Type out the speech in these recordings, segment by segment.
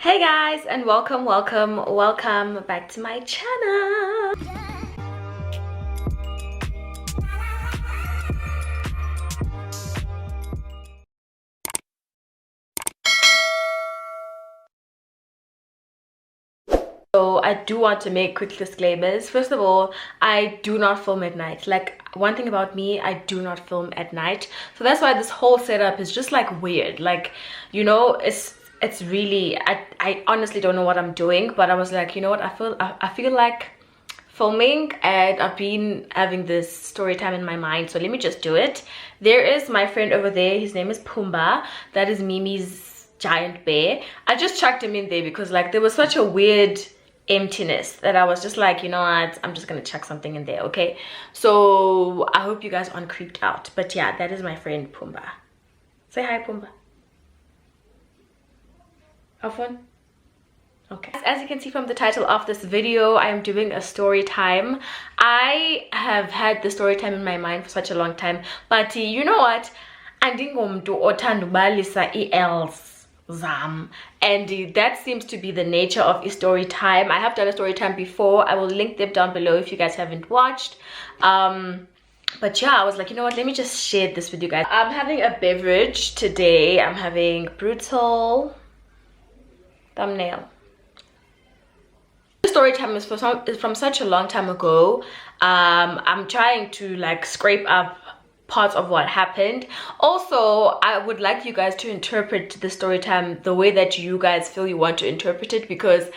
Hey guys, and welcome back to my channel. So I do want to make quick disclaimers. First of all, I do not film at night. Like, one thing about me, I do not film at night. So that's why this whole setup is just like weird. Like, you know, it's really, I honestly don't know what I'm doing, but I was like, you know what, I feel like filming, and I've been having this story time in my mind, so let me just do it. There is my friend over there. His name is Pumbaa. That is Mimi's giant bear. I just chucked him in there because like there was such a weird emptiness that I was just like, you know what, I'm just gonna chuck something in there. Okay, so I hope you guys aren't creeped out, but yeah, that is my friend Pumbaa. Say hi, Pumbaa. Have fun. Okay, as you can see from the title of this video, I am doing a story time. I have had the story time in my mind for such a long time, but you know what, andingomntu othanda ubalisa else zam, and that seems to be the nature of a story time. I have done a story time before. I will link them down below if you guys haven't watched. But yeah, I was like, you know what, let me just share this with you guys. I'm having a beverage today. I'm having brutal thumbnail. The story time is from such a long time ago. I'm trying to like scrape up parts of what happened. Also, I would like you guys to interpret the story time the way that you guys feel you want to interpret it, because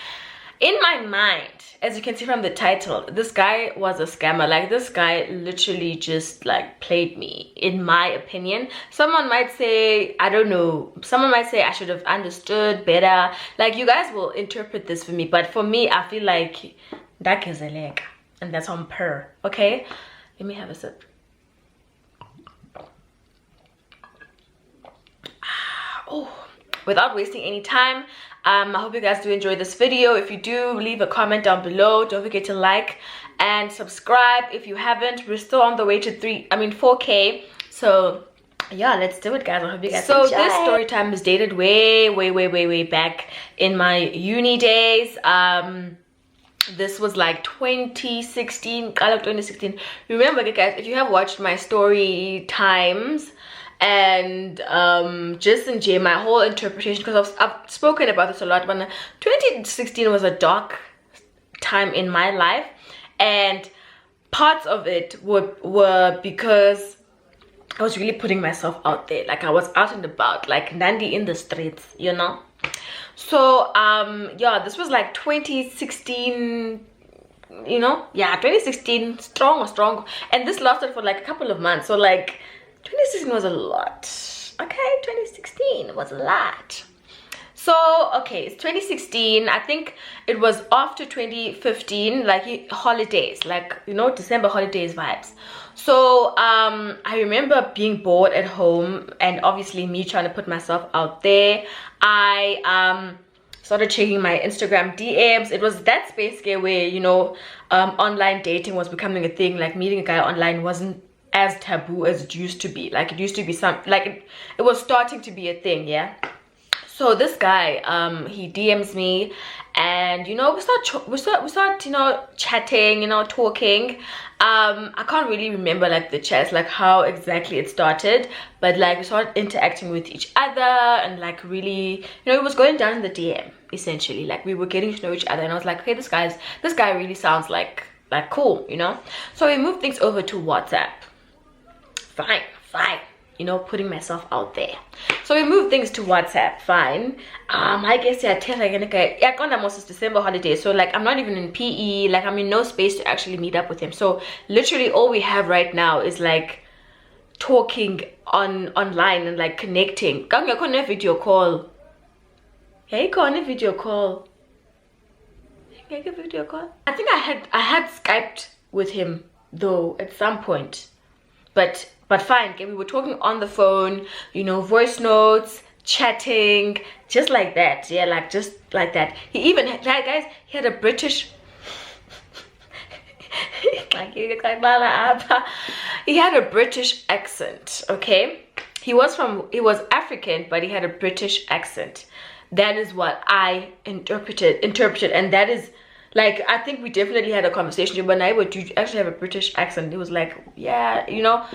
in my mind, as you can see from the title, this guy was a scammer. Like, this guy literally just like played me, in my opinion. Someone might say, I don't know, someone might say I should have understood better. Like, you guys will interpret this for me, but for me, I feel like that is a leg, and that's on per. Okay, let me have a sip. Oh, without wasting any time, I hope you guys do enjoy this video. If you do, leave a comment down below. Don't forget to like and subscribe if you haven't. We're still on the way to 4K. So yeah, let's do it, guys. I hope you guys enjoy. This story time is dated way back in my uni days. This was like 2016. Remember, guys, if you have watched my story times and just enjoy my whole interpretation, because I've spoken about this a lot, but 2016 was a dark time in my life, and parts of it were because I was really putting myself out there. Like, I was out and about, like Nandi in the streets, you know. So yeah, this was like 2016, you know. Yeah, 2016, strong, and this lasted for like a couple of months. So like 2016 was a lot. Okay, 2016 was a lot. So okay, it's 2016. I think it was after 2015, like holidays, like, you know, December holidays vibes. So I remember being bored at home, and obviously me trying to put myself out there. I started checking my Instagram DMs. It was that space where, you know, online dating was becoming a thing. Like, meeting a guy online wasn't as taboo as it used to be. Like, it used to be it was starting to be a thing. Yeah, so this guy, he DMs me, and you know, we start you know, chatting, you know, talking. I can't really remember like the chats, like how exactly it started, but like we started interacting with each other, and like really, you know, it was going down in the DM essentially. Like, we were getting to know each other, and I was like, okay, this guy really sounds like cool, you know. So we moved things over to WhatsApp. Fine, you know, putting myself out there. So we moved things to WhatsApp. Fine. I guess yeah, it's December holiday, so like I'm not even in PE. Like, I'm in no space to actually meet up with him. So literally all we have right now is like talking online and like connecting. Video call. Hey, video call. Video call. I think I had Skyped with him though at some point. But fine, okay, we were talking on the phone, you know, voice notes, chatting, just like that. Yeah, like just like that. He even had, guys, he had a British he had a British accent. Okay, he was African, but he had a British accent. That is what I interpreted, and that is like, I think we definitely had a conversation. But I would, you actually have a British accent? It was like, yeah, you know.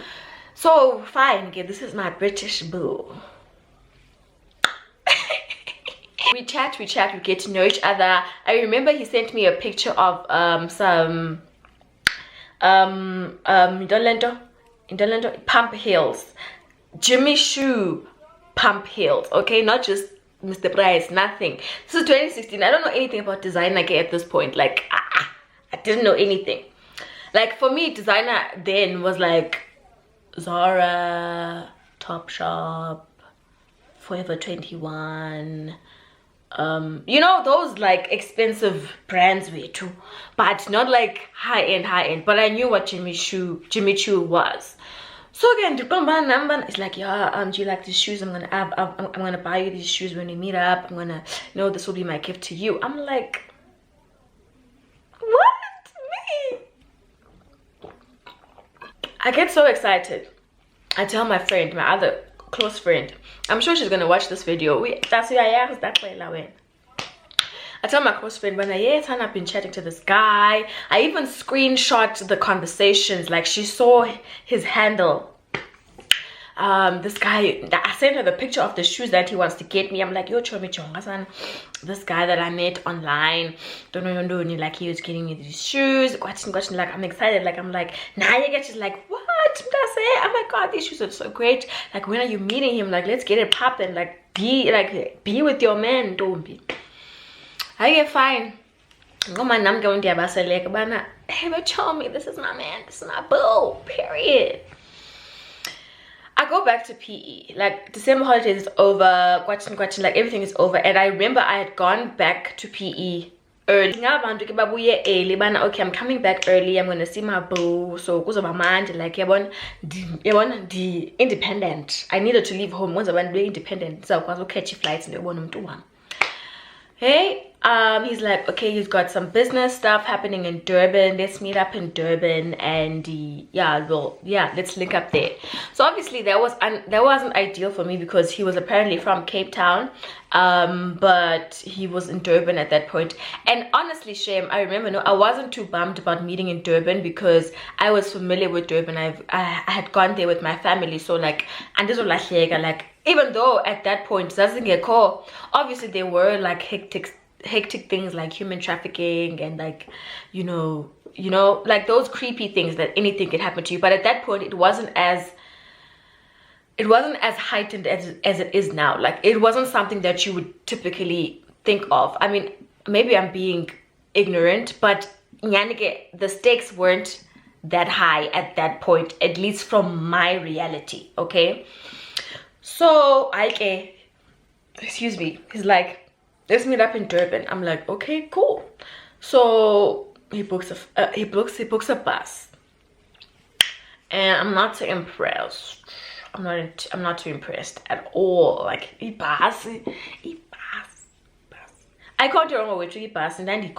So fine, okay, this is my British boo. we chat, we get to know each other. I remember he sent me a picture of some Indolento pump heels, Jimmy Choo pump heels, okay, not just Mr. Price, nothing. This is 2016. I don't know anything about designer at this point. Like I didn't know anything. Like for me, designer then was like Zara, Topshop, Forever 21, you know, those like expensive brands way too, but not like high end. But I knew what Jimmy Choo was. So again, it's like, yeah, do you like these shoes? I'm gonna buy you these shoes when we meet up. I'm gonna, you know, this will be my gift to you. I'm like, what? Me? I get so excited. I tell my friend, my other close friend, I'm sure she's gonna watch this video. That's who I am. That's why I went. I tell my close friend, when I've been chatting to this guy. I even screenshot the conversations. Like, she saw his handle. This guy, I sent her the picture of the shoes that he wants to get me. I'm like, yo, this guy that I met online, don't know, like, he was getting me these shoes. Like, I'm excited. Like, I'm like, nah, you get. She's like, what? Oh my god, these shoes are so great. Like, when are you meeting him? Like, let's get it poppin'. Like, be with your man. Don't be. I get fine. I'm going to hey, but show me, this is my man, this is my boo, period. I go back to PE. Like, December holidays is over, like everything is over. And I remember I had gone back to PE early. Okay, I'm coming back early. I'm gonna see my boo. So because of my mind, like the independent. I needed to leave home. Once I went independent, so I was catchy flights and they want to one. Hey, he's like, okay, he's got some business stuff happening in Durban. Let's meet up in Durban, and let's link up there. So obviously that wasn't ideal for me because he was apparently from Cape Town, but he was in Durban at that point. And honestly, shame, I remember, I wasn't too bummed about meeting in Durban because I was familiar with Durban. I had gone there with my family, so like, and this was like, even though at that point doesn't get caught, obviously there were like hectic things like human trafficking and like, you know, like those creepy things that anything could happen to you. But at that point, it wasn't as heightened as it is now. Like, it wasn't something that you would typically think of. I mean, maybe I'm being ignorant, but the stakes weren't that high at that point, at least from my reality. Okay. So excuse me, he's like, let's meet up in Durban. I'm like, okay, cool. So he books a bus, and I'm not too impressed. I'm not too impressed at all. Like, bus. I can't remember which bus, and then he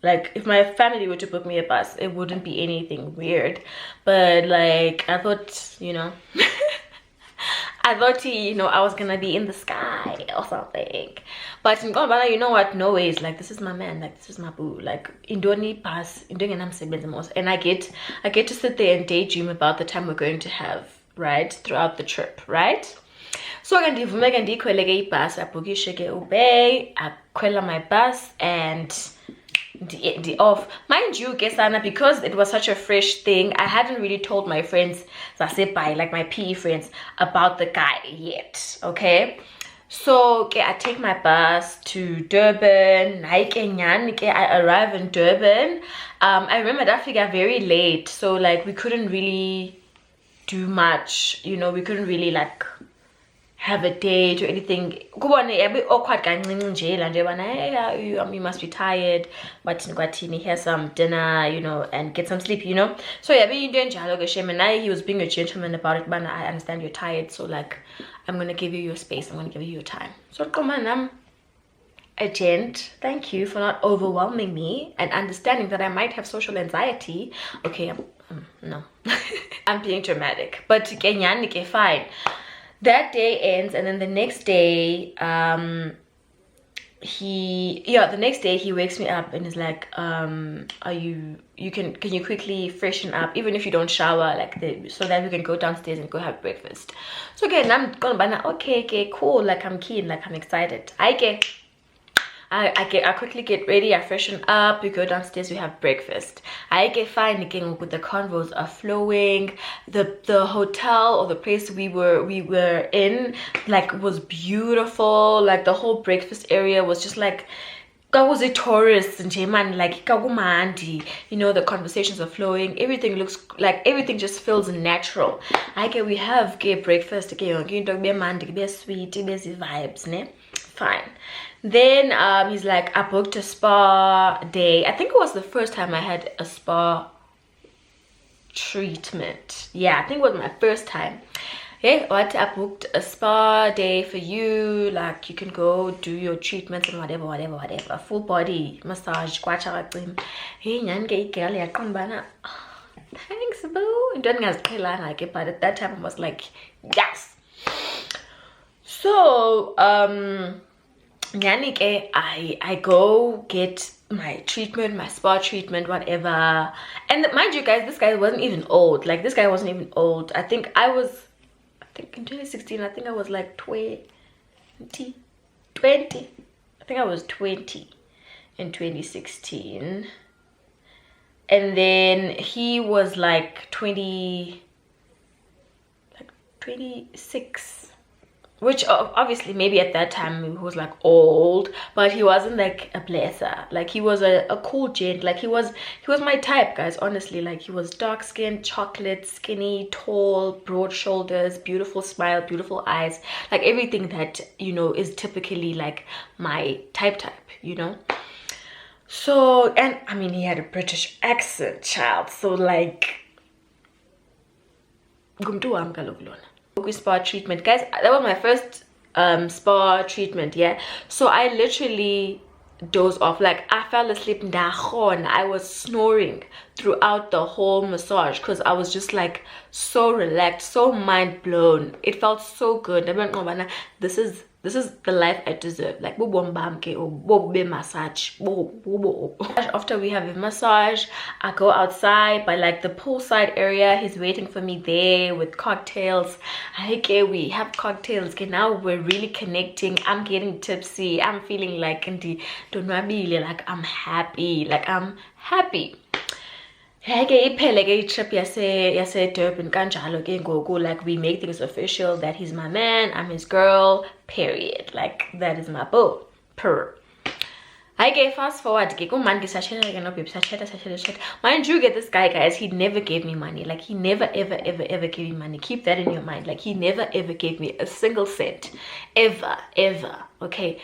like, if my family were to book me a bus, it wouldn't be anything weird. But like, I thought, you know. I thought I was gonna be in the sky or something. But you know what? No ways. Like, this is my man. Like, this is my boo. Like, indoni pass, and I get to sit there and daydream about the time we're going to have, right, throughout the trip, right? So I book my bus and the off. Mind you, because it was such a fresh thing, I hadn't really told my friends, like my PE friends, about the guy yet. Okay, so I take my bus to Durban. I arrive in Durban. I remember that figure very late, so like we couldn't really do much. We couldn't really like have a date or anything. You must be tired, but here's some dinner, and get some sleep, So he was being a gentleman about it, but I understand you're tired, so like, I'm gonna give you your space, I'm gonna give you your time. So come on, I'm a gent. Thank you for not overwhelming me and understanding that I might have social anxiety. Okay, no. I'm being dramatic, but fine. that day ends, and then the next day the next day he wakes me up and is like, can you quickly freshen up, even if you don't shower, like so that we can go downstairs and go have breakfast. So again, I'm gonna okay, cool, like I'm keen, like I'm excited. I quickly get ready, I freshen up, we go downstairs, we have breakfast. I get fine again, with the convos are flowing. The hotel, or the place we were in, like, was beautiful. Like the whole breakfast area was just like, was a tourist and man, like, you know, the conversations are flowing, everything looks like, everything just feels natural. We have breakfast, sweet, vibes, ne? Fine. Then he's like, I booked a spa day. I think it was the first time I had a spa treatment. Yeah, I think it was my first time. Hey, what? I booked a spa day for you. Like, you can go do your treatments and whatever. Full body massage. Hey, thanks, boo. But at that time I was like, yes. So I go get my treatment, my spa treatment, whatever. And mind you guys, this guy wasn't even old. Like, this guy wasn't even old. I think in 2016, I think I was like 20. I think I was 20 in 2016. And then he was like 26. Which obviously maybe at that time he was like old, but he wasn't like a blesser. Like, he was a cool gent. Like, he was my type, guys, honestly. Like, he was dark skinned, chocolate, skinny, tall, broad shoulders, beautiful smile, beautiful eyes, like everything that, you know, is typically like my type, you know. So, and I mean, he had a British accent, child, so like spa treatment, guys. That was my first spa treatment. Yeah, so I literally dozed off. Like, I fell asleep. I was snoring throughout the whole massage because I was just like so relaxed, so mind blown. It felt so good. This is the life I deserve. Like, massage. After we have a massage, I go outside by like the poolside area. He's waiting for me there with cocktails. We have cocktails. Okay, now we're really connecting. I'm getting tipsy. I'm feeling like I'm happy. Like, I'm happy. Trip yase Durban kanjalo ke ngoku, like, we make things official that he's my man, I'm his girl, period. Like, that is my boo. Fast forward mind you, get this guy, guys, he never gave me money. Like, he never ever gave me money. Keep that in your mind. Like, he never ever gave me a single cent, ever, okay.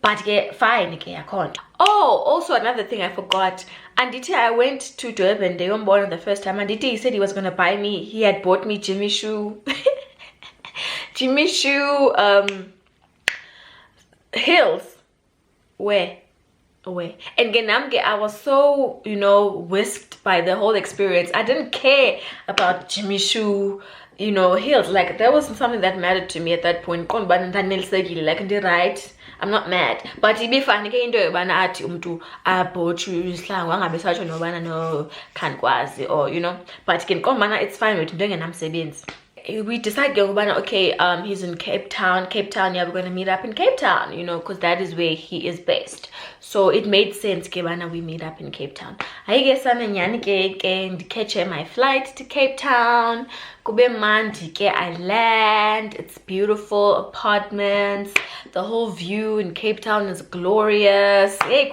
But fine, okay, I can't. Oh, also another thing I forgot. Anditi, I went to Durban, they were born the first time. Anditi, he said he was gonna buy me. He had bought me Jimmy Choo, Jimmy Choo heels. Where? And Genamge, I was so, you know, whisked by the whole experience. I didn't care about Jimmy Choo, you know, heels. Like, that wasn't something that mattered to me at that point. Like, right, I'm not mad, but it be fun again. I bought you slang, no can't quasi, or you know, but it's fine with doing an savings. We decide, okay, he's in Cape Town. Yeah, we're going to meet up in Cape Town, you know, because that is where he is based. So it made sense, we meet up in Cape Town. I guess I'm and catch my flight to Cape Town. I land. It's beautiful apartments. The whole view in Cape Town is glorious. Hey,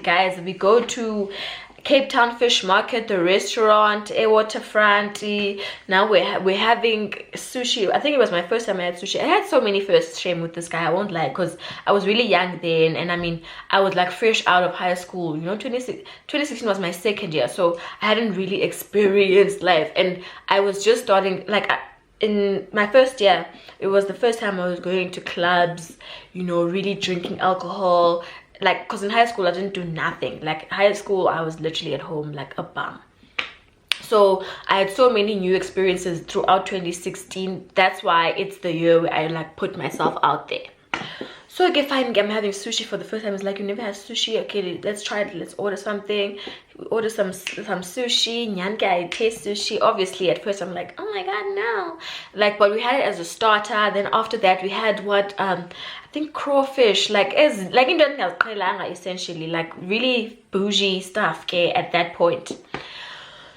guys, we go to Cape Town Fish Market, the restaurant, a waterfront. Now we're having sushi. I think it was my first time I had sushi. I had so many first shame with this guy, I won't lie, because I was really young then, and I mean, I was like fresh out of high school, you know. 2016 was my second year, so I hadn't really experienced life, and I was just starting, like, in my first year, it was the first time I was going to clubs, you know, really drinking alcohol. Like, because in high school I didn't do nothing. Like, high school I was literally at home like a bum. So I had so many new experiences throughout 2016. That's why it's the year where I like put myself out there. So okay, fine, I'm having sushi for the first time. It's like, you never had sushi. Okay, let's try it. Let's order something. We order some sushi. Nyanke, I taste sushi. Obviously, at first I'm like, oh my god, no. Like, but we had it as a starter. Then after that, we had what I think crawfish. Like in essentially, like really bougie stuff. Okay, at that point.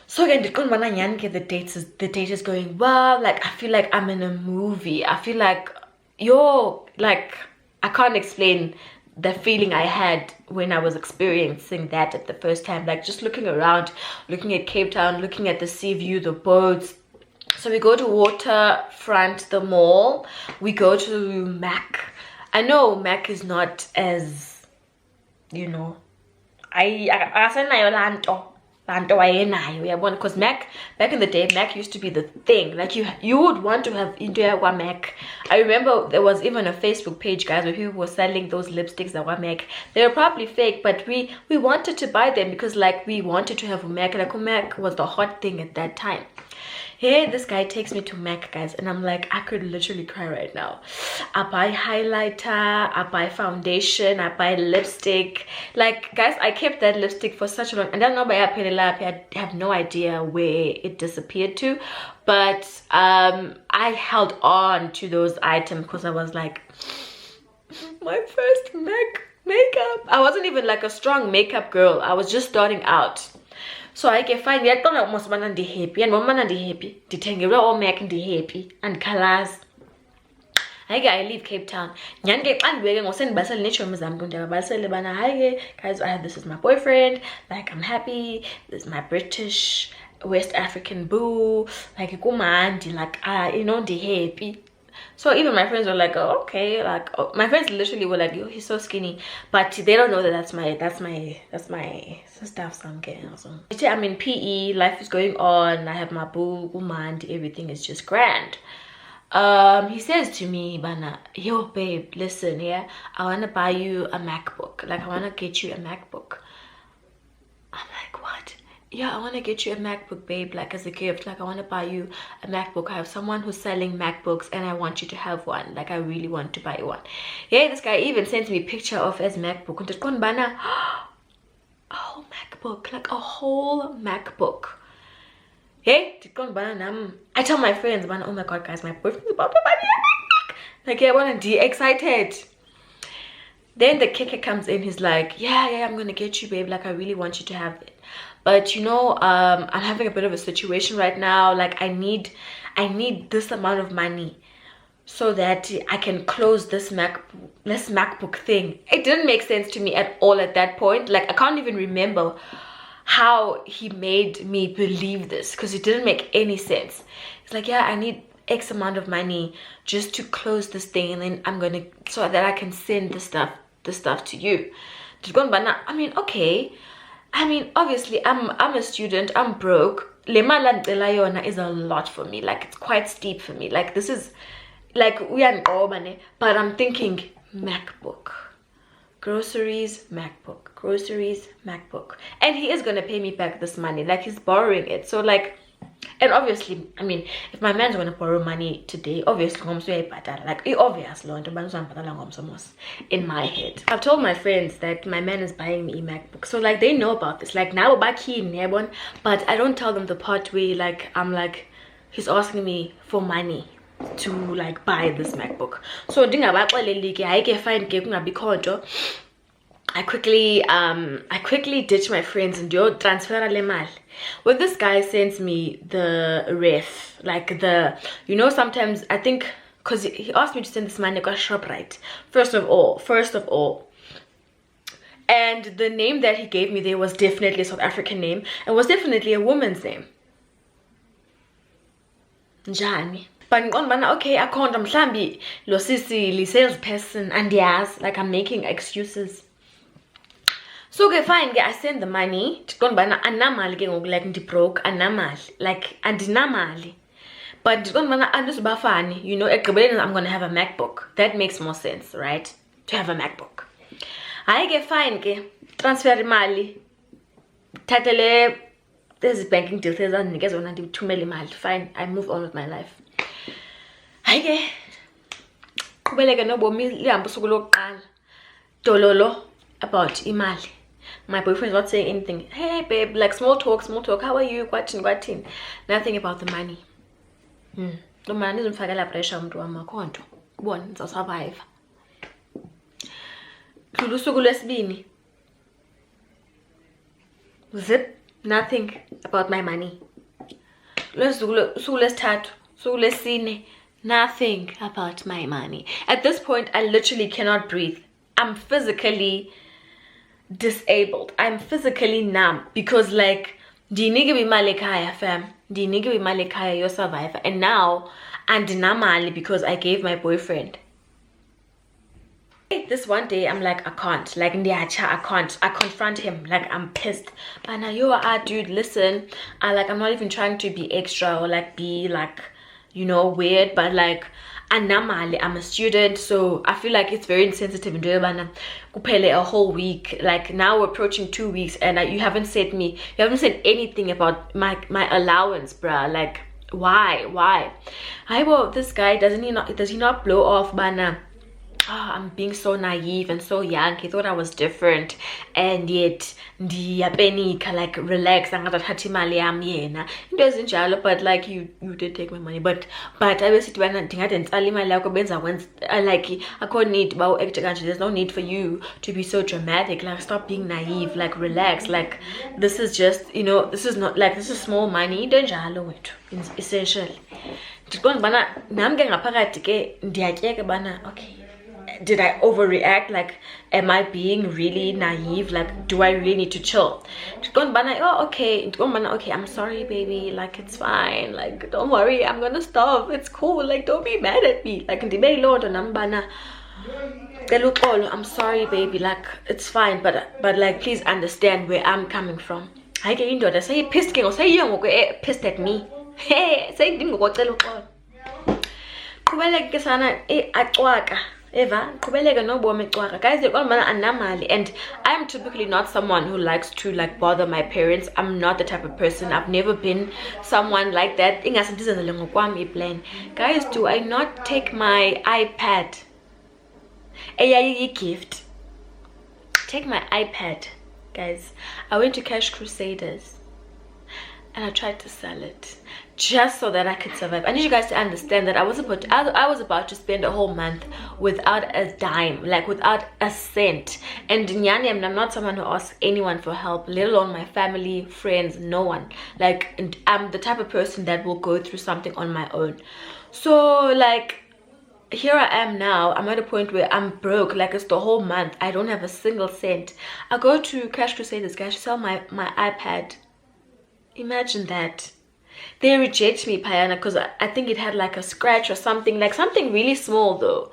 So again, the date is going well. Like I feel like I'm in a movie. I feel like I can't explain the feeling I had when I was experiencing that at the first time. Like just looking around, looking at Cape Town, looking at the sea view, the boats. So we go to Waterfront, the mall. We go to Mac. I know Mac is not as, you know, I said because Mac, back in the day, Mac used to be the thing. Like you would want to have into Mac. I remember there was even a Facebook page, guys, where people were selling those lipsticks that were Mac. They were probably fake, but we wanted to buy them because like we wanted to have a Mac. Like Mac was the hot thing at that time. Hey, this guy takes me to Mac, guys, and I'm like, I could literally cry right now. I buy highlighter, I buy foundation, I buy lipstick. Like, guys, I kept that lipstick for such a long, and I don't know by I have no idea where it disappeared to, but I held on to those items because I was like, my first makeup. I wasn't even like a strong makeup girl. I was just starting out. So I get fine. I don't almost man and happy, and mama and happy. The thing you all make and happy and colors. I leave Cape Town. Nyange and we go send Basel nature museum. Basel bana hi guys. This is my boyfriend. Like I'm happy. This is my British West African boo. Like go man, like you know the happy. So even my friends were like, oh, okay, like my friends literally were like, oh, he's so skinny, but they don't know that that's my stuff. So I'm in PE, life is going on. I have my boo, woman, everything is just grand. He says to me, Bana, yo babe, listen, yeah, I want to buy you a MacBook. Like I want to get you a MacBook. I'm like, what? Yeah, I want to get you a MacBook, babe, like as a gift. Like I want to buy you a MacBook. I have someone who's selling MacBooks and I want you to have one. Like I really want to buy one. Yeah, this guy even sent me a picture of his MacBook. A whole MacBook, like a whole MacBook. Hey, I tell my friends, oh my god, guys, my boyfriend's about to buy me a MacBook. Like yeah, I want to be excited. Then the kicker comes in. He's like, yeah, I'm gonna get you, babe. Like I really want you to have it. But you know, I'm having a bit of a situation right now. Like I need this amount of money so that I can close this MacBook thing. It didn't make sense to me at all at that point. Like I can't even remember how he made me believe this because it didn't make any sense. It's like, yeah, I need X amount of money just to close this thing, and then I'm gonna, so that I can send the stuff to you. I mean, okay. I mean, obviously, I'm a student. I'm broke. Le mali yona is a lot for me. Like it's quite steep for me. Like this is, like we are in but I'm thinking MacBook, groceries, MacBook, groceries, MacBook, and he is gonna pay me back this money. Like he's borrowing it. So like, and obviously, I mean, if my man's gonna borrow money today, obviously, like in my head. I've told my friends that my man is buying me a MacBook, so like they know about this. Like now back here in Durban, but I don't tell them the part where like I'm like, he's asking me for money to like buy this MacBook. So I quickly ditch my friends and do transfer le mal. Well, this guy sends me the ref, like the, you know, sometimes I think because he asked me to send this money to ShopRite first of all, and the name that he gave me there was definitely a South African name and was definitely a woman's name. Njani. But okay, I can't. I'm mhlambi lo sisi salesperson and yes, like I'm making excuses. So okay, fine, I send the money. Like broke, like andinamali. But you know, I'm gonna have a MacBook. That makes more sense, right? To have a MacBook. I get fine, transfer mali. Tatele there's a banking details fine, I move on with my life. Okay. Dololo about imali. My boyfriend's not saying anything. Hey babe, like small talk, how are you? What? Nothing about the money. No man isn't fagala pressure mntu wamakhonto. Ubone nza survive. Dlula usuku lwesibini. Zip, nothing about my money. Usuku lwesithathu, usuku lwesine, nothing about my money. At this point, I literally cannot breathe. I'm physically disabled. I'm physically numb because like ndinike imali ekhaya fam, ndinike imali ekhaya yo survivor, and now andinamali because I gave my boyfriend. This one day I'm like, I can't, like I can't. I confront him, like I'm pissed. But now you are, dude, listen, I'm not even trying to be extra or like be like, you know, weird, but like I'm a student, so I feel like it's very insensitive in Durban. A whole week, like now we're approaching 2 weeks, and you haven't said anything about my allowance, bruh. Like why? Well, this guy does he not blow off, bana? I'm being so naive and so young. He thought I was different, and yet ndiyapenika, like relax, angathatha imali yami yena into ezinjalo. But like you did take my money, but abesithi bana ndingade nditsala imali yakho benza like akho need ba act kanje. There's no need for you to be so dramatic. Like stop being naive, like relax. Like this is just, you know, this is not like, this is small money into enjalo wethu essentially. Ndiqonda bana nami ke ngaphakathi ke ndiyatyeka bana, okay, did I overreact? Like, am I being really naive? Like, do I really need to chill? Okay, I'm sorry, baby. Like, it's fine. Like, don't worry, I'm gonna stop. It's cool. Like, don't be mad at me. Like, I'm sorry, baby. Like, it's fine. But like, please understand where I'm coming from. I get into it. Say pissed or say you pissed at me. Hey, say didn't go tell Eva, guys, and I'm typically not someone who likes to like bother my parents. I'm not the type of person. I've never been someone like that. Guys, do I not take my iPad? A gift. Take my iPad, guys. I went to Cash Crusaders and I tried to sell it just so that I could survive. I need you guys to understand that I was about to spend a whole month without a dime, like without a cent. And I'm not someone who asks anyone for help, let alone my family, friends, no one. Like, and I'm the type of person that will go through something on my own. So like, here I am now. I'm at a point where I'm broke. Like, it's the whole month. I don't have a single cent. I go to Cash Crusaders, guys, sell my iPad. Imagine that. They reject me, Payana, because I think it had like a scratch or something, like something really small though.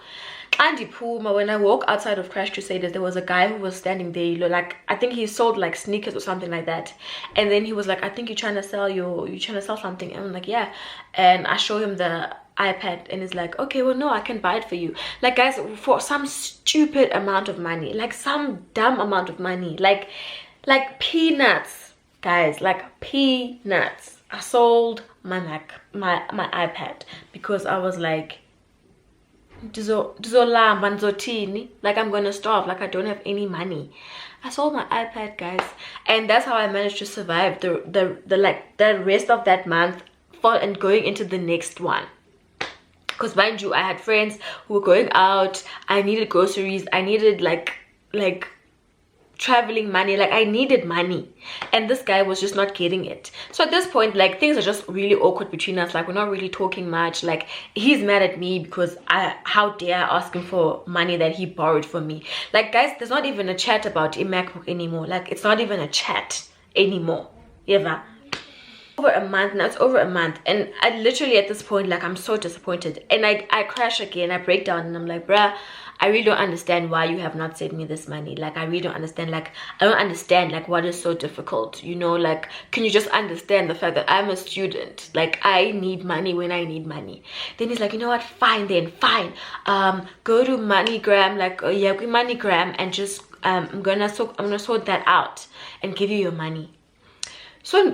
And when I walk outside of Crash Crusaders, there was a guy who was standing there, you know, like I think he sold like sneakers or something like that. And then he was like, I think you're trying to sell something. And I'm like, yeah. And I show him the iPad and he's like, okay, well no, I can buy it for you. Like, guys, for some stupid amount of money, like some dumb amount of money, like peanuts, guys, like peanuts. I sold my iPad because I was like, like I'm gonna starve, like I don't have any money. I sold my iPad, guys, and that's how I managed to survive the rest of that month and going into the next one. Because mind you, I had friends who were going out. I needed groceries. I needed like traveling money. Like I needed money, and this guy was just not getting it. So at this point, like things are just really awkward between us. Like we're not really talking much. Like he's mad at me because how dare I ask him for money that he borrowed from me. Like, guys, there's not even a chat about a MacBook anymore. Like it's not even a chat anymore. Ever. Over a month now. It's over a month, and I literally at this point, like, I'm so disappointed, and I crash again. I break down and I'm like, bruh, I really don't understand why you have not sent me this money. Like, I really don't understand. Like, I don't understand, like, what is so difficult, you know? Like, can you just understand the fact that I'm a student? Like, I need money when I need money. Then he's like, you know what? Fine then, fine. Go to MoneyGram, like, yeah, MoneyGram, and just, I'm gonna sort that out and give you your money. So you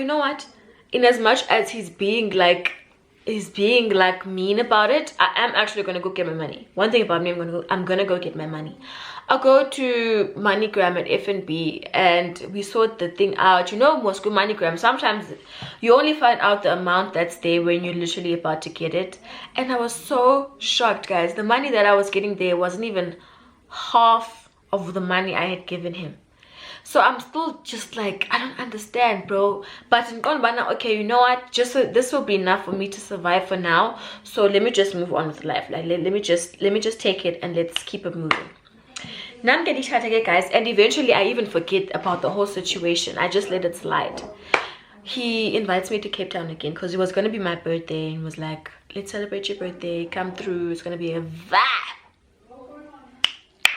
know what, in as much as he's being like mean about it, I am actually gonna go get my money. One thing about me, I'm gonna go get my money. I'll go to MoneyGram at F&B and we sort the thing out. You know, Moscow MoneyGram, sometimes you only find out the amount that's there when you're literally about to get it. And I was so shocked, guys. The money that I was getting there wasn't even half of the money I had given him. So I'm still just like, I don't understand, bro. But in Gonbana, okay, you know what, just so this will be enough for me to survive for now, so let me just move on with life. Like let me just take it and let's keep it moving. Now I'm getting chatted, guys, and eventually I even forget about the whole situation. I just let it slide. He invites me to Cape Town again because it was going to be my birthday and was like, let's celebrate your birthday, come through, it's going to be a vibe.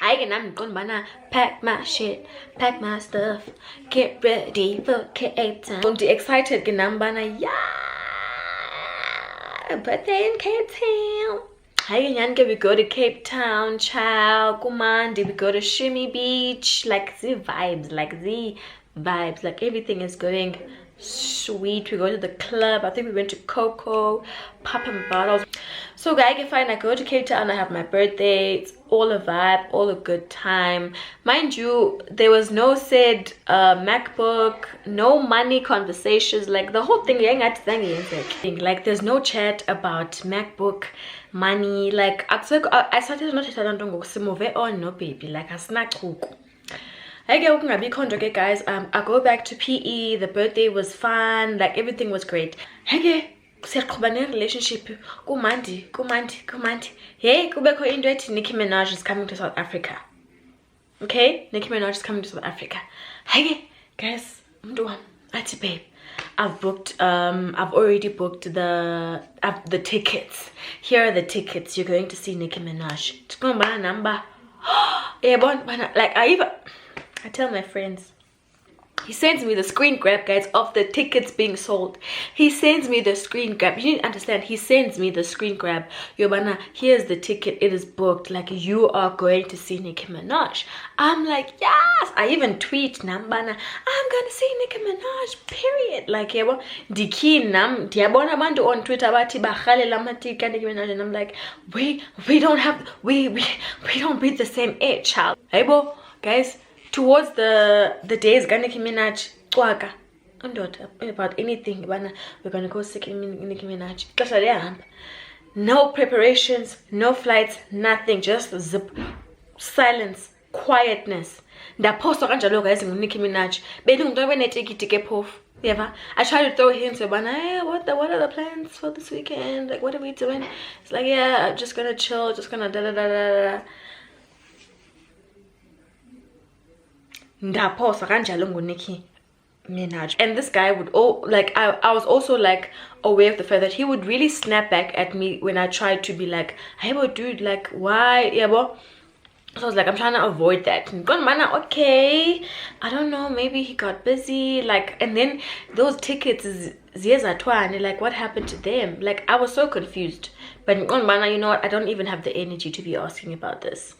I'm gonna pack my shit, pack my stuff, get ready for Cape Town. I'm excited, yeah, birthday in Cape Town. We go to Cape Town, child, Kumandi, we go to Shimmy Beach, like the vibes, like everything is going sweet. We go to the club. I think we went to Coco, popping bottles. So guys, fine, I go to Cape Town, I have my birthday, it's all a vibe, all a good time. Mind you, there was no said MacBook, no money conversations, like the whole thing, like there's no chat about MacBook, money, like I started not to on no baby, like I snack hook. Guys, I go back to PE, the birthday was fun, like everything was great. Relationship kumandi. Hey, kubekho into ethi Nicki Minaj is coming to South Africa. Okay, Nicki Minaj is coming to South Africa. Hey guys, babe, I've already booked the tickets. Here are the tickets. You're going to see Nicki Minaj. It's going to number. Like I tell my friends, he sends me the screen grab, guys, of the tickets being sold. He sends me the screen grab. You need to understand, he sends me the screen grab. Yobana, here's the ticket, it is booked, like you are going to see Nicki Minaj. I'm like, yes. I even tweet Nambana, I'm gonna see Nicki Minaj, period. Like yabo diki nam diabona bantu on Twitter bati bahale lamatika Nicki Minaj, and I'm like, we don't breathe the same air, child. Yabo guys, towards the days Nicki Minaj about anything, we're gonna go see Nicki Minaj. No preparations, no flights, nothing, just zip, silence, quietness. Ndaposta kanjalo guys Nicki Minaj. I try to throw hints about, hey, what are the plans for this weekend? Like, what are we doing? It's like, yeah, I'm just gonna chill, just gonna da da da da da. Nicki Minaj. And this guy would I was also like aware of the fact that he would really snap back at me when I tried to be like, hey bro, dude, like why? Yeah, bro. So I was like, I'm trying to avoid that. Okay, I don't know, maybe he got busy, like, and then those tickets like what happened to them? Like I was so confused. But you know what, I don't even have the energy to be asking about this.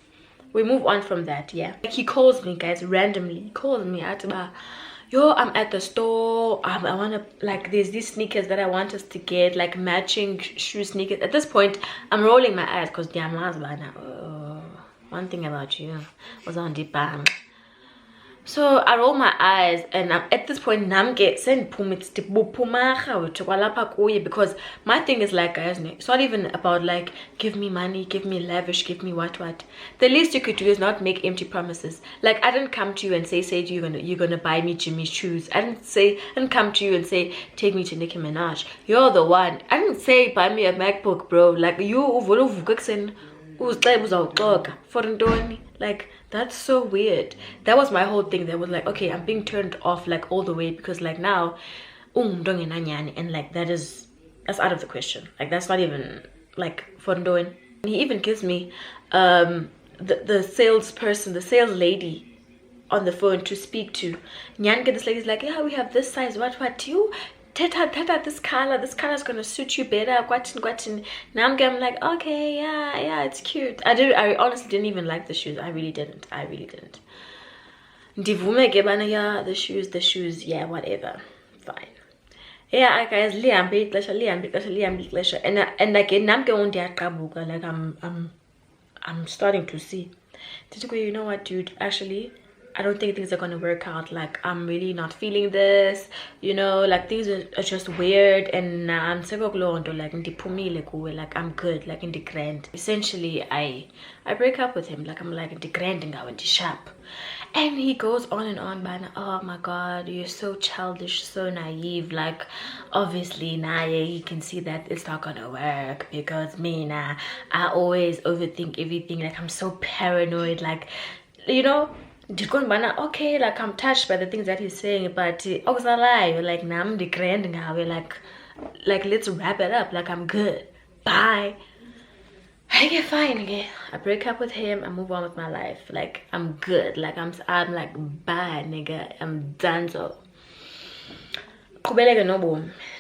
We move on from that. Yeah, like he calls me, guys, randomly. He calls me at yo, I'm at the store, I want to, like, there's these sneakers that I want us to get, like matching shoe sneakers. At this point I'm rolling my eyes because one thing about you was on deep bang. So I roll my eyes, and I'm at this point because my thing is like, guys, it's not even about like give me money, give me lavish, give me what. The least you could do is not make empty promises. Like I didn't come to you and say you're gonna buy me Jimmy's shoes. I didn't come to you and say take me to Nicki Minaj. You're the one. I didn't say buy me a MacBook, bro. Like you like that's so weird. That was my whole thing. That was like, okay, I'm being turned off like all the way, because like now and like that's out of the question. Like that's not even like fondoing. He even gives me the salesperson, the sales lady on the phone to speak to. This lady's like, yeah, we have this size, what you teta this color is gonna suit you better. Now I'm like, okay, yeah, it's cute. I honestly didn't even like the shoes. I really didn't. Yeah, the shoes, yeah, whatever. Yeah, guys, lihambe ixesha, and again nam ke ndiyaqabuka, like I'm starting to see. You know what, dude? Actually, I don't think things are gonna work out. Like, I'm really not feeling this. You know, like things are just weird, and I'm like like I'm good, like in the grand. Essentially, I break up with him. Like I'm like in the grand and I went to shop. And he goes on and on, man. Oh my god, you're so childish, so naive. Like, obviously now you can see that it's not gonna work because me now, I always overthink everything. Like, I'm so paranoid. Like, you know, okay, like I'm touched by the things that he's saying, but like now I'm the grand now. We're like let's wrap it up. Like, I'm good. Bye. I get fine, okay. I break up with him, I move on with my life. Like, I'm good. Like, I'm like, bye, nigga. I'm done. So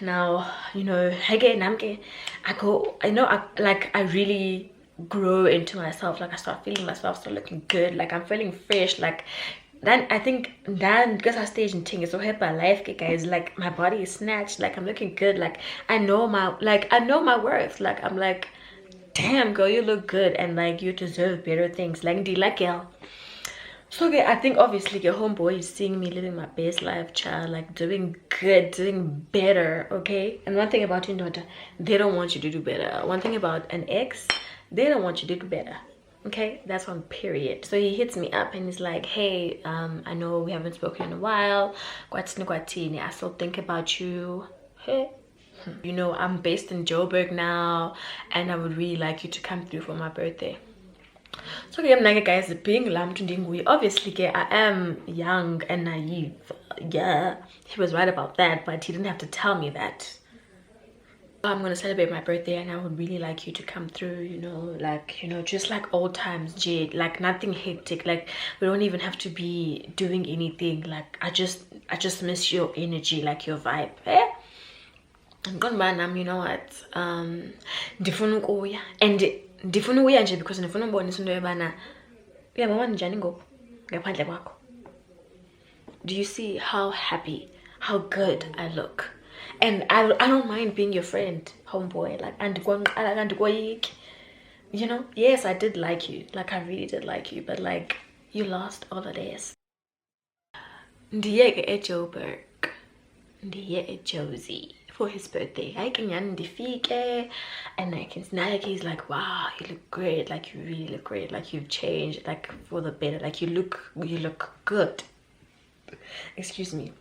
now, you know, I really grow into myself. Like, I start feeling myself, start looking good. Like, I'm feeling fresh. Like, then I think then because I stage and thing is so happy my life, guys. Like, my body is snatched. Like, I'm looking good. Like, I know my worth. Like, I'm like, damn girl, you look good, and like you deserve better things. Like, girl. So okay, I think obviously your homeboy is seeing me living my best life, child, like doing good, doing better, okay? And one thing about your daughter, they don't want you to do better. One thing about an ex, they don't want you to do better. Okay, that's on period. So he hits me up and he's like, hey, I know we haven't spoken in a while. I still think about you. Hey. You know, I'm based in Joburg now, and I would really like you to come through for my birthday. So I'm like, guys, being obviously I am young and naive. Yeah, he was right about that, but he didn't have to tell me that. I'm gonna celebrate my birthday, and I would really like you to come through, you know, like, you know, just like old times, Jade. Like, nothing hectic. Like, we don't even have to be doing anything. Like, I just miss your energy, like your vibe, eh? I'm gone, man. You know what? Ndifuna ukuya, and ndifuna ukuya nje because ndifuna ubonisa into yobana uyabona njani ngoku ngaphandle kwakho. Do you see how happy, how good I look? And I don't mind being your friend, homeboy. Like, you know, yes, I did like you. Like, I really did like you, but like, you lost all of this. Ndiyeke eJoburg, ndiye eJosie for his birthday. I can ndifike, and I can snack. He's like, wow, you look great. Like, you really look great. Like, you've changed, like, for the better. Like, you look good. Excuse me.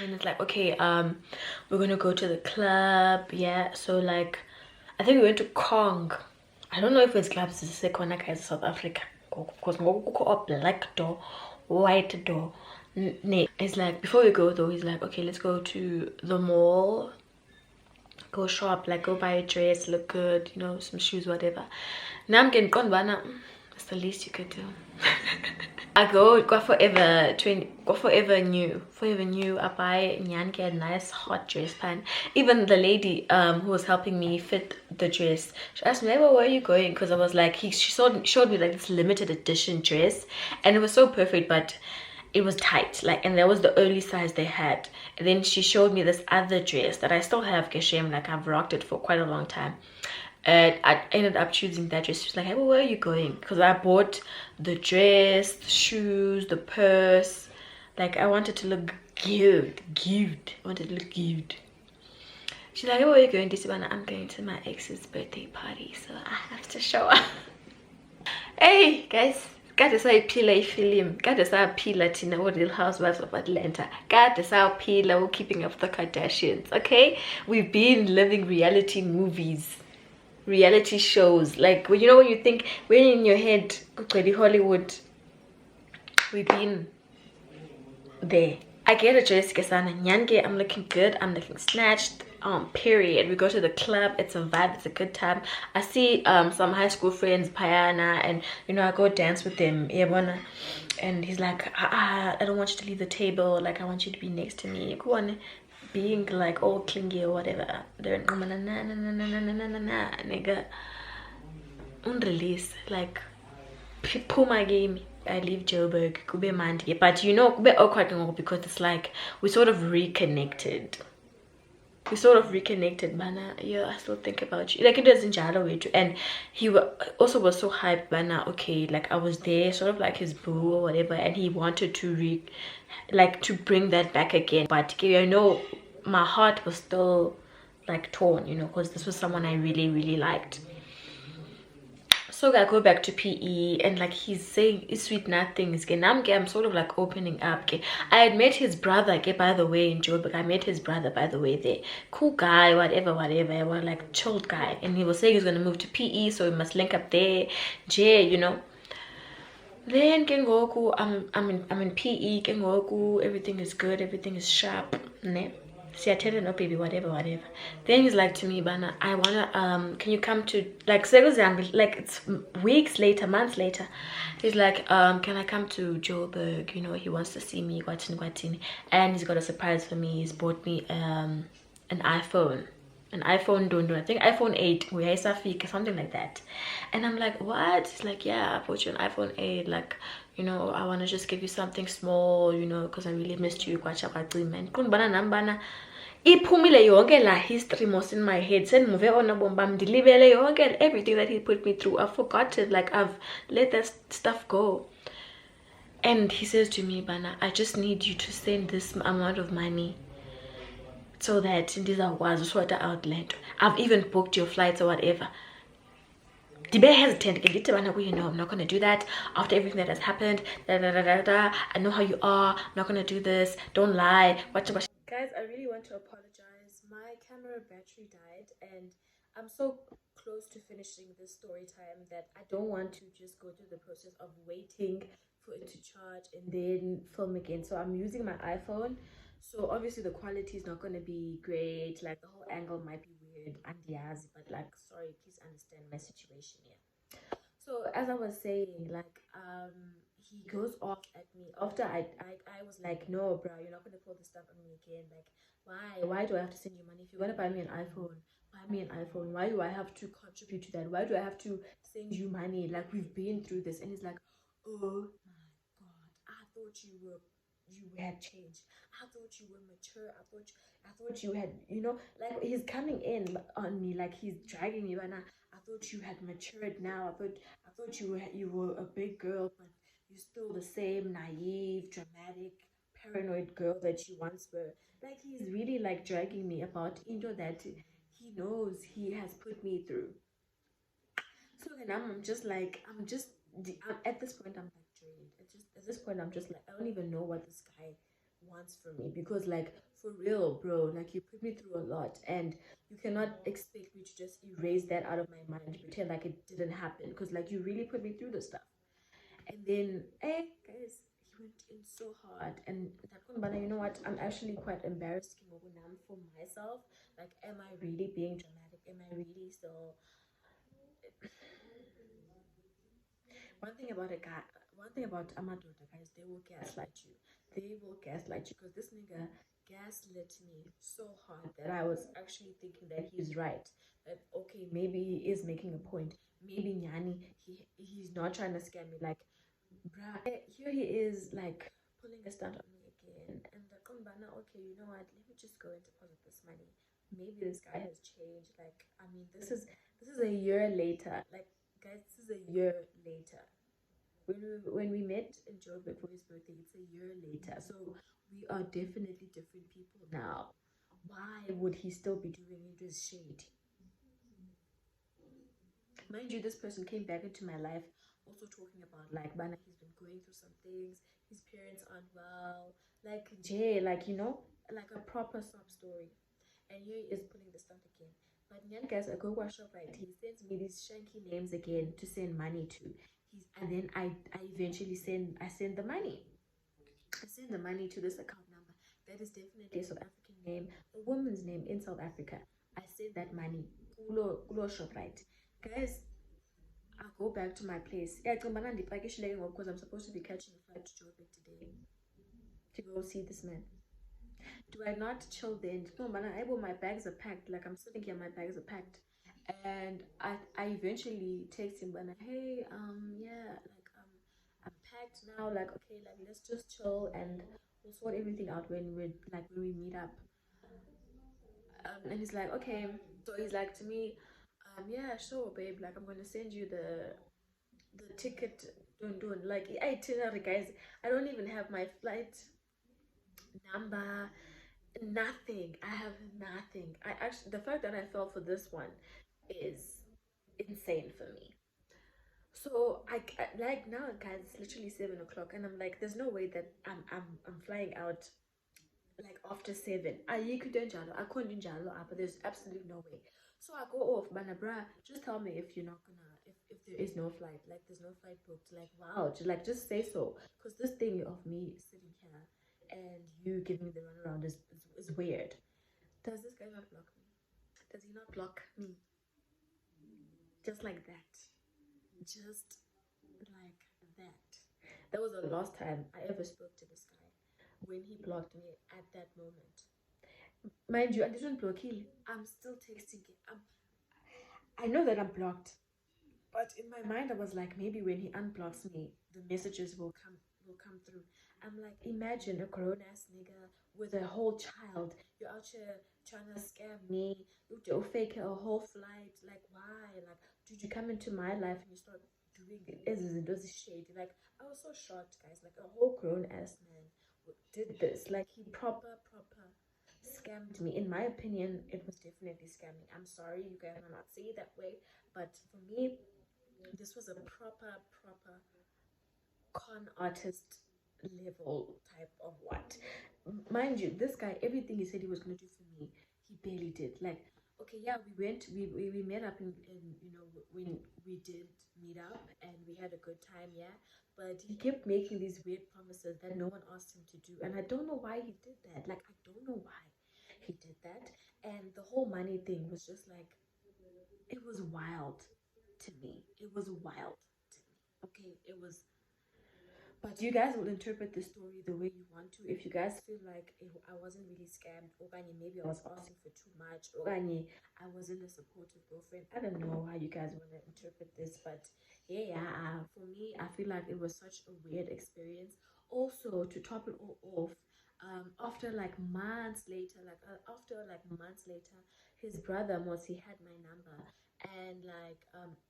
And it's like, okay, we're gonna go to the club. Yeah, so like, I think we went to Kong. I don't know if it's clubs. It's second guys in South Africa, because go black door, white door. It's like, before we go though, he's like, okay, let's go to the mall, go shop, like go buy a dress, look good, you know, some shoes, whatever. Now I'm getting gone, but it's the least you could do. I go forever new. I buy Nyanke a nice hot dress pan. Even the lady who was helping me fit the dress, she asked me, like, well, where are you going? Because I was like, she showed me like this limited edition dress, and it was so perfect, but it was tight, like, and that was the early size they had. And then she showed me this other dress that I still have, Geshem, like I've rocked it for quite a long time. And I ended up choosing that dress. She was like, hey, well, where are you going? Because I bought the dress, the shoes, the purse. Like, I wanted to look good. I wanted to look good. She's like, hey, where are you going? This one, I'm going to my ex's birthday party, so I have to show up. Hey, guys. Kade sayiphila ifilm, kade saphila thina Real Housewives of Atlanta, kade saphila Keeping Up the Kardashians. Okay, we've been living reality movies, reality shows. Like, you know, when you think, when in your head Hollywood, we've been there. I get a Jessica Sana Nyange, I'm looking good, I'm looking snatched. Period. We go to the club, it's a vibe, it's a good time. I see some high school friends, Payana, and you know, I go dance with them, and he's like, I don't want you to leave the table, like, I want you to be next to me. Go on, being like all clingy or whatever. They're nigga, unrelease, like, pull my game. I leave Joburg, but you know, awkward because it's like we sort of reconnected. we sort of reconnected, man. Yeah, I still think about you. Like it doesn't matter way too. And also was so hyped, man. Okay, like I was there, sort of like his boo or whatever, and he wanted to like to bring that back again. But you know, my heart was still like torn, you know, because this was someone I really, really liked. So I go back to PE and like he's saying it's sweet nothings. Okay, now I'm sort of like opening up. Okay, I had met his brother. Okay, by the way, in Joburg, I met his brother. By the way, there, cool guy, whatever, whatever. Well, like chilled guy, and he was saying he's gonna move to PE, so we must link up there. Jay, you know. Then Kengoku, I'm in PE. Kengoku, everything is good. Everything is sharp. Ne? See, I tell him, no, baby, whatever, whatever. Then he's like to me, Bana, I wanna, can you come to, like, like, it's weeks later, months later. He's like, can I come to Joburg? You know, he wants to see me, Guatini. And he's got a surprise for me. He's bought me, an iPhone. An iPhone, don't know, I think iPhone 8, something like that. And I'm like, what? He's like, yeah, I bought you an iPhone 8. Like, you know, I want to just give you something small, you know, because I really missed you. Man. Iphumile yonke la history most in my head. Send move on bombam deliver yonke everything that he put me through. I've forgotten. Like I've let that stuff go. And he says to me, Bana, I just need you to send this amount of money so that these are was sort out later. I've even booked your flights or whatever. Dibe hesitant again. You know, I'm not gonna do that after everything that has happened. Da, da, da, da, da. I know how you are. I'm not gonna do this. Don't lie. Watch. Guys, I really want to apologize. My camera battery died, and I'm so close to finishing this story time that I don't want to just go through the process of waiting for it to charge and then film again. So I'm using my iPhone. So obviously the quality is not going to be great. Like the whole angle might be weird and yes, but like sorry, please understand my situation here. So as I was saying, like he goes off at me after I was like, no, bro, you're not gonna pull this stuff on me again. Like, why? Why do I have to send you money? If you're gonna buy me an iPhone, buy me an iPhone. Why do I have to contribute to that? Why do I have to send you money? Like we've been through this. And he's like, oh my god, I thought you had changed. I thought you were mature. I thought you had, you know, like he's coming in on me, like he's dragging me, and I thought you had matured now. I thought you were a big girl, but you're still the same naive, dramatic, paranoid girl that you once were. Like he's really like dragging me about into that he knows he has put me through. So then I'm just like at this point I'm like drained. At this point I'm just like I don't even know what this guy wants from me because like for real, bro, like you put me through a lot and you cannot expect me to just erase that out of my mind, pretend like it didn't happen because like you really put me through the stuff. And then, guys, he went in so hard. And but you know what? I'm actually quite embarrassed for myself. Like, am I really being dramatic? Am I really so one thing about Amadota guys, they will gaslight you. They will gaslight you because this nigga gaslit me so hard that I was actually thinking that he's right. That okay, maybe he is making a point. Maybe Nyani, he's not trying to scam me. Like, bruh, here he is like pulling a stunt on me again. And the Kumbana, okay, you know what? Let me just go and deposit this money. Maybe this guy has changed. Like, I mean, this is a year later. Like, guys, this is a year later when we met in Joburg for his birthday, it's a year later. So we are definitely different people now. Why would he still be doing this shade? Mind you, this person came back into my life also talking about like Bana, he's been going through some things, his parents aren't well, like Jay, like you know, like a proper sob story. And here he is pulling the stunt again. But Nyan guys, I go wash up right. He sends me these shanky names again to send money to. And then I eventually send the money. I send the money to this account number. That is definitely a South African name, a woman's name in South Africa. I send that money. Kulo shop right. Guys, I go back to my place. Yeah, because I'm supposed to be catching a flight to Joburg today to go see this man. Do I not chill then? No, man, my bags are packed. Like I'm sitting here, my bags are packed. And I eventually text him and hey, yeah, like I'm packed now, like okay, like let's just chill and we'll sort everything out when we meet up. And he's like, okay. So he's like to me, yeah, sure, babe. Like, I'm gonna send you the ticket. Don't like itinerary, guys. I don't even have my flight number. Nothing. I have nothing. I actually, the fact that I fell for this one is insane for me. So like now, guys, it's literally 7 o'clock, and I'm like, there's no way that I'm flying out like after 7. I couldn't jalo. I couldn't jalo, but there's absolutely no way. So I go off, Banabra. Just tell me if you're not gonna, if there is no flight, like there's no flight booked. Like wow, like just say so, because this thing of me sitting here and you giving me the runaround is weird. Does this guy not block me? Does he not block me? Just like that. Just like that. That was the last time I ever spoke to this guy, when he blocked me at that moment. Mind you, I didn't block him. I'm still texting him. I know that I'm blocked, but in my mind I was like, maybe when he unblocks me, the messages will come through. I'm like, imagine a grown ass nigga with a whole child. You're out here trying to scam me. You fake a whole flight. Like why? Like, did you come into my life and you start doing this shade? Like I was so shocked, guys. Like a whole grown ass man did this. Like he proper scammed me. In my opinion, it was definitely scamming. I'm sorry, you guys might not see it that way, but for me, this was a proper con artist level type of what. Mind you, this guy, everything he said he was going to do for me, he barely did. Like okay, yeah, we met up in when we did meet up and we had a good time, yeah, but he kept making these weird promises that no one asked him to do, and I don't know why he did that. Like I don't know why he did that. And the whole money thing was just like, it was wild to me. It was wild to me. Okay, it was. But you guys will interpret the story the way you want to. If you guys feel like I wasn't really scammed, or maybe I was asking for too much, or I wasn't a supportive girlfriend. I don't know how you guys want to interpret this, but yeah, for me, I feel like it was such a weird experience. Also, to top it all off, after like months later, his brother Mosi had my number, and like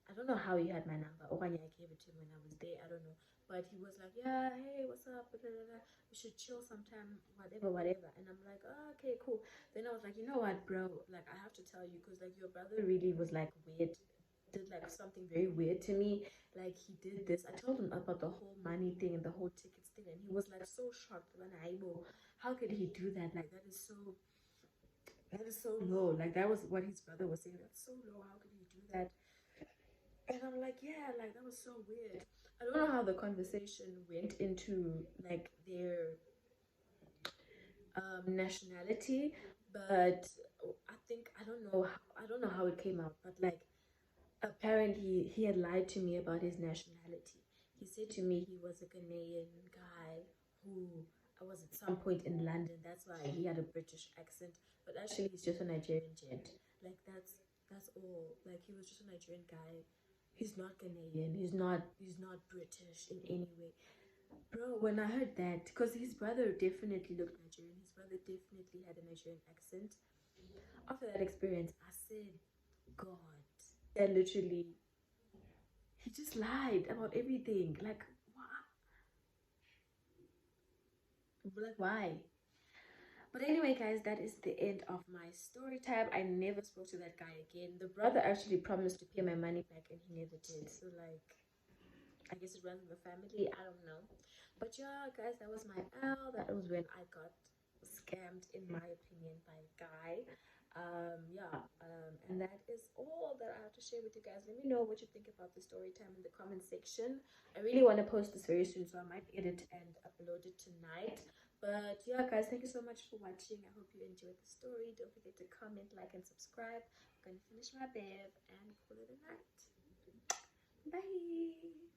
I don't know how he had my number. Or I gave it to him when I was there. I don't know, but he was like, yeah, hey, what's up? Blah, blah, blah. We should chill sometime, whatever. And I'm like, oh, okay, cool. Then I was like, you know what, bro? Like I have to tell you, because like your brother really was like weird, did like something very weird to me. Like he did this. I told him about the whole money thing and the whole tickets thing, and he was like so shocked. When how could he do that? Like that is so low. Like that was what his brother was saying. That's so low. How could he do that? And I'm like, yeah, like that was so weird. I don't know how the conversation went into like their nationality, but I think I don't know how it came out, but like apparently he had lied to me about his nationality. He said to me he was a Ghanaian guy who was at some point in London. That's why he had a British accent, but actually he's just a Nigerian gent. Like that's all. Like he was just a Nigerian guy. He's not Ghanaian. He's not British in any way. Bro, when I heard that, because his brother definitely looked Nigerian, his brother definitely had a Nigerian accent. After that experience, I said, God, that literally, he just lied about everything. Like, what? Like, why? But anyway, guys, that is the end of my story time. I never spoke to that guy again. The brother actually promised to pay my money back, and he never did. So, like, I guess it runs in the family. I don't know. But yeah, guys, that was my L. That was when I got scammed, in my opinion, by a guy. And that is all that I have to share with you guys. Let me know what you think about the story time in the comment section. I really want to post this very soon, so I might edit and upload it tonight. But yeah, guys, thank you so much for watching. I hope you enjoyed the story. Don't forget to comment, like, and subscribe. I'm gonna finish my bev and call it a night. Bye.